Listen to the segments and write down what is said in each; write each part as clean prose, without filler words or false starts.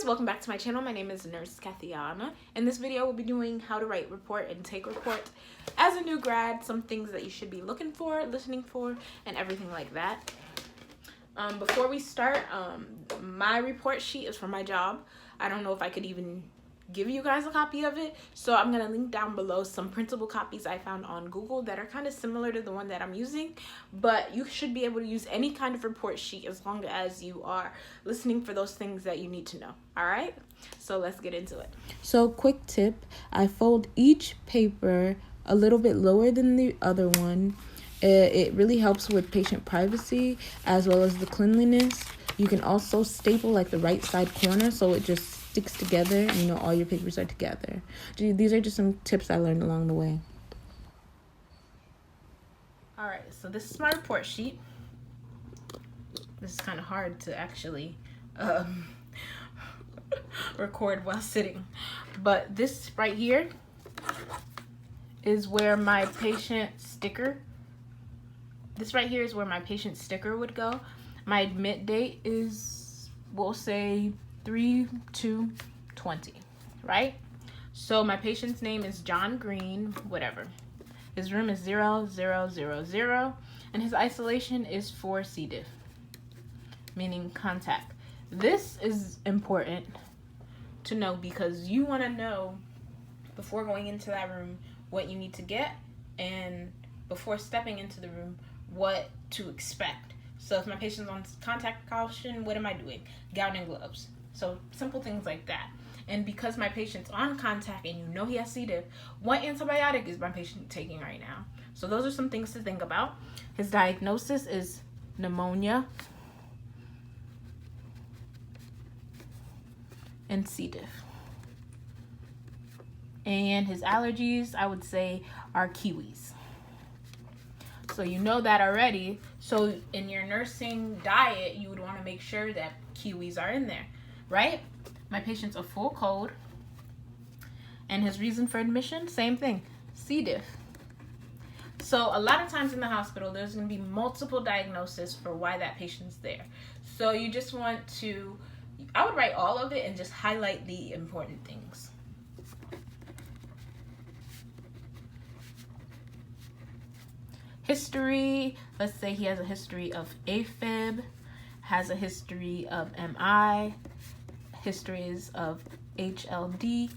welcome back to my channel. My name is Nurse Kathiana. In this video, we'll be doing how to write report and take report as a new grad, some things that you should be looking for, listening for, and everything like that. Before we start, my report sheet is for my job. I don't know if I could even give you guys a copy of it, so I'm gonna link down below some printable copies I found on Google that are kind of similar to the one that I'm using, but you should be able to use any kind of report sheet as long as you are listening for those things that you need to know. All right, so let's get into it. So quick tip, I fold each paper a little bit lower than the other one. It really helps with patient privacy as well as the cleanliness. You can also staple like the right side corner so it just sticks together and you know all your papers are together. These are just some tips I learned along the way. All right, so this is my report sheet. This is kind of hard to actually record while sitting, but this right here is where my patient sticker would go. My admit date is, we'll say 3/2/20, right? So my patient's name is John Green, whatever. His room is 0000, and his isolation is 4 C. diff, meaning contact. This is important to know because you want to know before going into that room what you need to get, and before stepping into the room what to expect. So if my patient's on contact precaution, what am I doing? Gown and gloves. So simple things like that. And because my patient's on contact and you know he has C. diff, what antibiotic is my patient taking right now? So those are some things to think about. His diagnosis is pneumonia and C. diff. And his allergies, I would say, are kiwis. So you know that already. So in your nursing diet, you would want to make sure that kiwis are in there, right? My patient's a full cold. And his reason for admission, same thing, C. diff. So a lot of times in the hospital, there's going to be multiple diagnoses for why that patient's there. So you just want to, I would write all of it and just highlight the important things. History, let's say he has a history of AFib, has a history of MI, histories of HLD.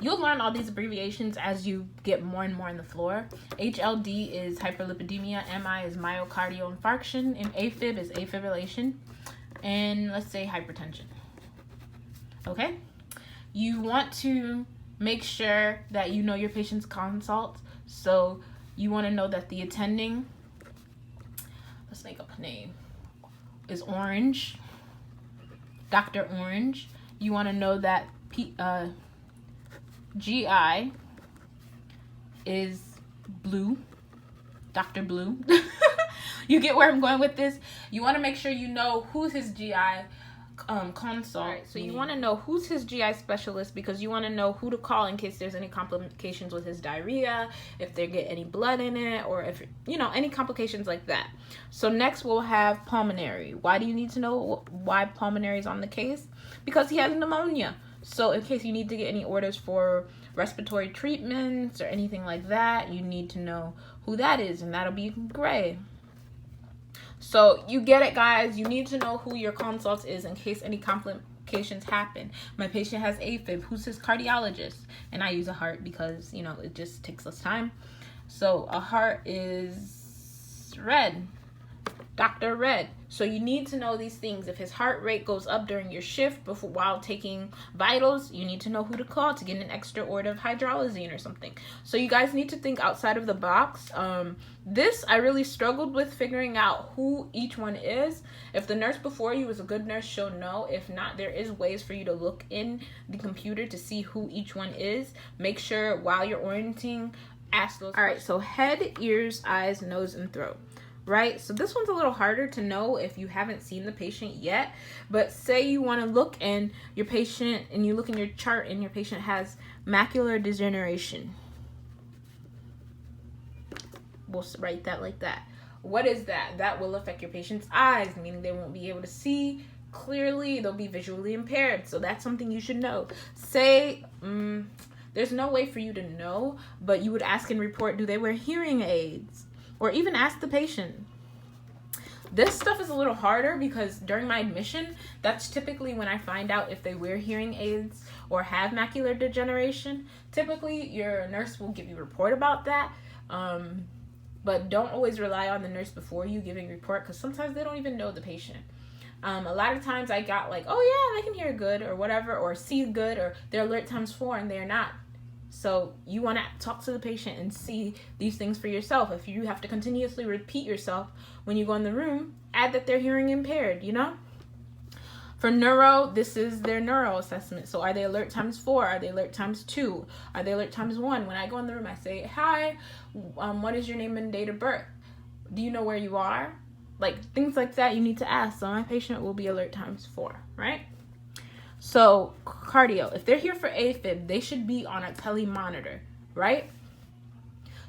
You'll learn all these abbreviations as you get more and more on the floor. HLD is hyperlipidemia, MI is myocardial infarction, and AFib is afibrillation, and let's say hypertension. Okay? You want to make sure that you know your patient's consults. So you want to know that the attending, let's make up a name, is Orange, Dr. Orange. You want to know that GI is Blue, Dr. Blue. You get where I'm going with this? You want to make sure you know who's his GI consult. Right, so you want to know who's his GI specialist because you want to know who to call in case there's any complications with his diarrhea, if they get any blood in it, or if, you know, any complications like that. So next we'll have pulmonary. Why do you need to know why pulmonary is on the case? Because he has pneumonia. So in case you need to get any orders for respiratory treatments or anything like that, you need to know who that is, and that'll be gray. So you get it, guys. You need to know who your consult is in case any complications happen. My patient has AFib. Who's his cardiologist? And I use a heart because, you know, it just takes less time. So a heart is Red, Dr. Red. So you need to know these things. If his heart rate goes up during your shift while taking vitals, you need to know who to call to get an extra order of hydrolysine or something. So you guys need to think outside of the box. This I really struggled with figuring out who each one is. If the nurse before you is a good nurse, she'll know. If not, there is ways for you to look in the computer to see who each one is. Make sure while you're orienting, ask those questions. All right, so head, ears, eyes, nose, and throat. Right, so this one's a little harder to know if you haven't seen the patient yet, but say you want to look in your patient and you look in your chart and your patient has macular degeneration. We'll write that like that. What is that? That will affect your patient's eyes, meaning they won't be able to see clearly they'll be visually impaired. So that's something you should know. Say, there's no way for you to know, but you would ask and report, do they wear hearing aids? Or even ask the patient. This stuff is a little harder because during my admission, that's typically when I find out if they wear hearing aids or have macular degeneration. Typically, your nurse will give you a report about that. But don't always rely on the nurse before you giving a report, because sometimes they don't even know the patient. A lot of times I got like, oh yeah, they can hear good or whatever, or see good, or they're alert times 4 and they're not. So you want to talk to the patient and see these things for yourself. If you have to continuously repeat yourself when you go in the room, add that they're hearing impaired, you know? For neuro, this is their neuro assessment. So are they alert times 4? Are they alert times 2? Are they alert times 1? When I go in the room, I say, hi, what is your name and date of birth? Do you know where you are? Like, things like that you need to ask. So my patient will be alert times 4, right? So cardio, if they're here for AFib, they should be on a tele monitor, right?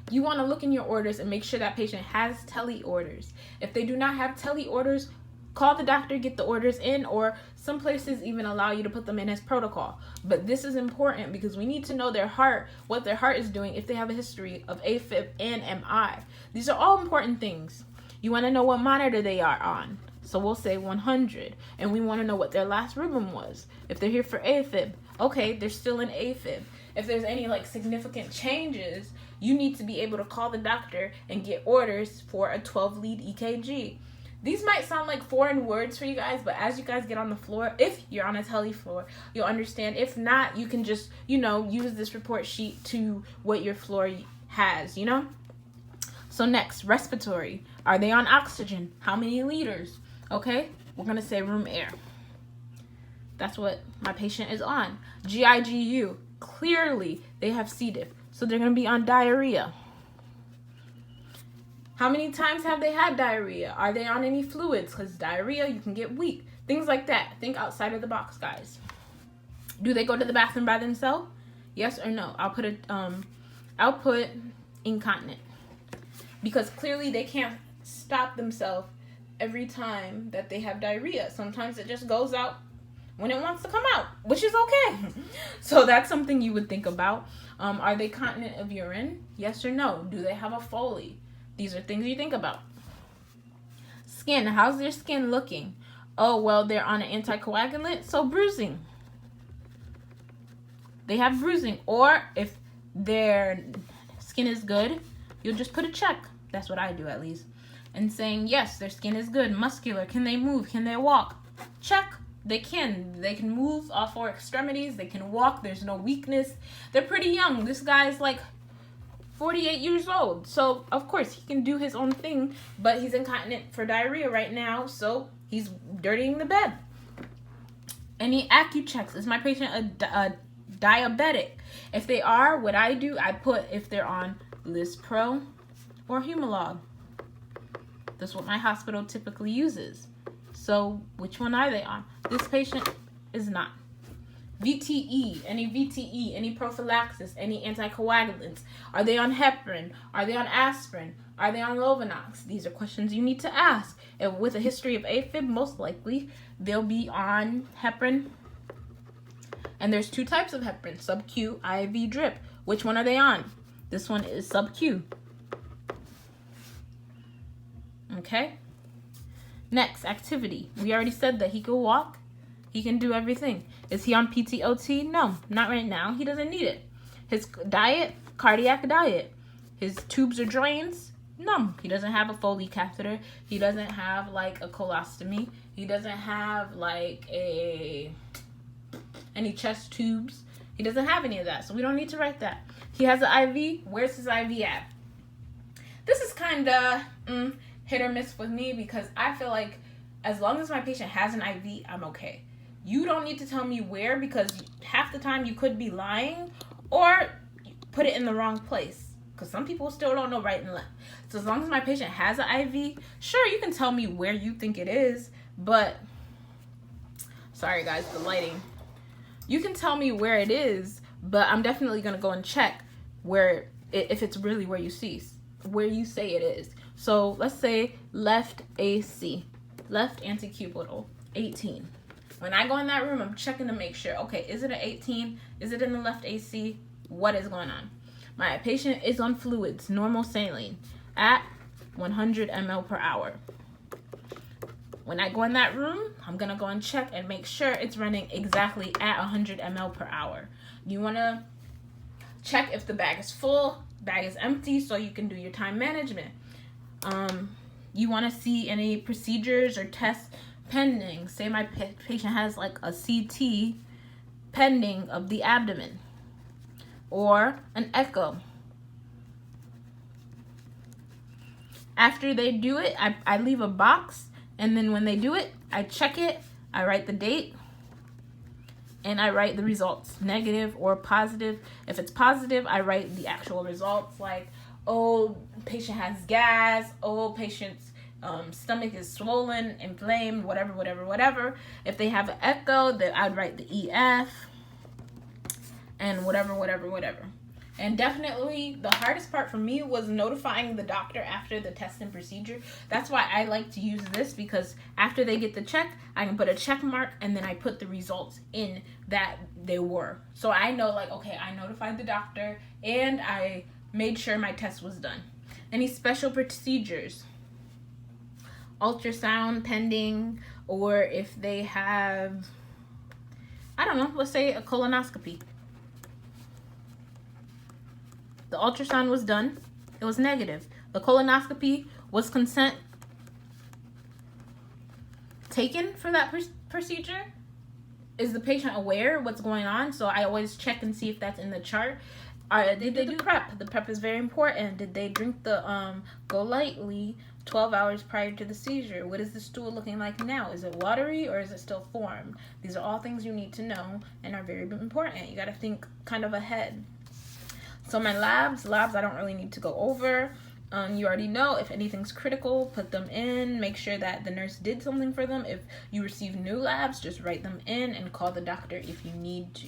You want to look in your orders and make sure that patient has tele orders. If they do not have tele orders, call the doctor, get the orders in, or some places even allow you to put them in as protocol. But this is important because we need to know their heart, what their heart is doing if they have a history of AFib and MI. These are all important things. You want to know what monitor they are on. So we'll say 100, and we want to know what their last rhythm was. If they're here for AFib, okay, they're still in AFib. If there's any like significant changes, you need to be able to call the doctor and get orders for a 12-lead EKG. These might sound like foreign words for you guys, but as you guys get on the floor, if you're on a tele floor, you'll understand. If not, you can just, use this report sheet to what your floor has, So next, respiratory. Are they on oxygen? How many liters? Okay, we're going to say room air. That's what my patient is on. GIGU, clearly they have C. diff, so they're going to be on diarrhea. How many times have they had diarrhea? Are they on any fluids? Because diarrhea, you can get weak. Things like that. Think outside of the box, guys. Do they go to the bathroom by themselves? Yes or no? I'll put incontinent. Because clearly they can't stop themselves every time that they have diarrhea. Sometimes it just goes out when it wants to come out, which is okay. So that's something you would think about. Are they continent of urine? Yes or no? Do they have a Foley? These are things you think about. Skin. How's their skin looking? Oh, well, they're on an anticoagulant, so bruising. They have bruising. Or if their skin is good, you'll just put a check. That's what I do, at least. And saying, yes, their skin is good. Muscular. Can they move? Can they walk? Check. They can. They can move all 4 extremities. They can walk. There's no weakness. They're pretty young. This guy's like 48 years old. So, of course, he can do his own thing. But he's incontinent for diarrhea right now. So, he's dirtying the bed. Any AccuChecks? Is my patient a diabetic? If they are, what I do, I put if they're on Lispro or Humalog. That's what my hospital typically uses. So which one are they on? This patient is not. VTE, any prophylaxis, any anticoagulants. Are they on heparin? Are they on aspirin? Are they on Lovenox? These are questions you need to ask. And with a history of AFib, most likely they'll be on heparin. And there's 2 types of heparin, sub-Q, IV drip. Which one are they on? This one is sub-Q. Okay? Next, activity. We already said that he can walk. He can do everything. Is he on PTOT? No, not right now. He doesn't need it. His diet, cardiac diet. His tubes or drains? No. He doesn't have a Foley catheter. He doesn't have like a colostomy. He doesn't have like any chest tubes. He doesn't have any of that, so we don't need to write that. He has an IV. Where's his IV at? This is kind of hit or miss with me because I feel like as long as my patient has an IV, I'm okay. You don't need to tell me where because half the time you could be lying or put it in the wrong place because some people still don't know right and left. So as long as my patient has an IV, sure, you can tell me where you think it is, but sorry guys, the lighting. You can tell me where it is, but I'm definitely going to go and check where if it's really where you say it is. So let's say left AC, left antecubital. 18. When I go in that room, I'm checking to make sure, okay, is it an 18? Is it in the left AC? What is going on? My patient is on fluids, normal saline, at 100 ml per hour. When I go in that room, I'm going to go and check and make sure it's running exactly at 100 ml per hour. You want to check if the bag is full, bag is empty, so you can do your time management. You want to see any procedures or tests pending. Say my patient has like a CT pending of the abdomen or an echo. After they do it, I leave a box, and then when they do it, I check it, I write the date, and I write the results, negative or positive. If it's positive, I write the actual results, like, oh, patient has gas, oh, patient's stomach is swollen, inflamed, whatever. If they have an echo, then I'd write the EF, and whatever. And definitely the hardest part for me was notifying the doctor after the test and procedure. That's why I like to use this, because after they get the check, I can put a check mark and then I put the results in that they were. So I know, like, okay, I notified the doctor and I made sure my test was done. Any special procedures? Ultrasound pending, or if they have, I don't know, let's say a colonoscopy. The ultrasound was done. It was negative. The colonoscopy, was consent taken for that procedure? Is the patient aware of what's going on? So I always check and see if that's in the chart. Did they do prep? The prep is very important. Did they drink the Go Lightly 12 hours prior to the seizure? What is the stool looking like now? Is it watery or is it still formed? These are all things you need to know and are very important. You got to think kind of ahead. So my labs I don't really need to go over. You already know if anything's critical, put them in. Make sure that the nurse did something for them. If you receive new labs, just write them in and call the doctor if you need to.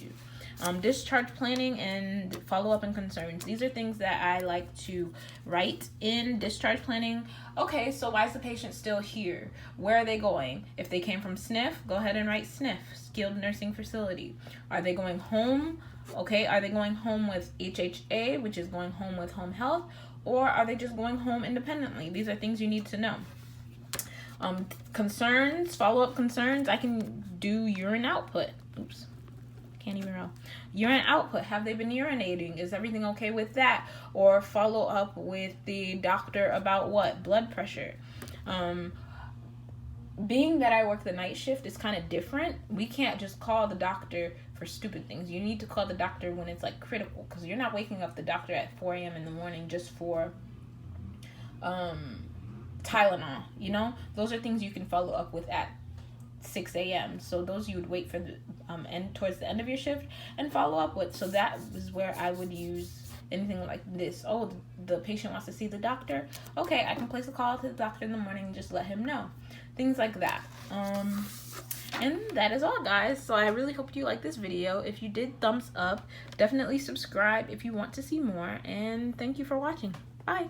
Discharge planning and follow-up and concerns. These are things that I like to write in discharge planning. Okay, so why is the patient still here? Where are they going? If they came from SNF, go ahead and write SNF, skilled nursing facility. Are they going home? Okay, are they going home with HHA, which is going home with home health, or are they just going home independently? These are things you need to know. Concerns, follow-up concerns. I can do urine output. Oops, can't even roll. Urine output. Have they been urinating? Is everything okay with that? Or follow up with the doctor about what? Blood pressure. Being that I work the night shift is kind of different. We can't just call the doctor for stupid things. You need to call the doctor when it's like critical, because you're not waking up the doctor at 4 a.m. in the morning just for Tylenol, you know? Those are things you can follow up with at 6 a.m. So those you would wait for the end, towards the end of your shift, and follow up with. So that is where I would use anything like this. Oh, the patient wants to see the doctor. Okay, I can place a call to the doctor in the morning and just let him know. Things like that. And that is all, guys. So I really hope you like this video. If you did, thumbs up. Definitely subscribe if you want to see more. And thank you for watching. Bye.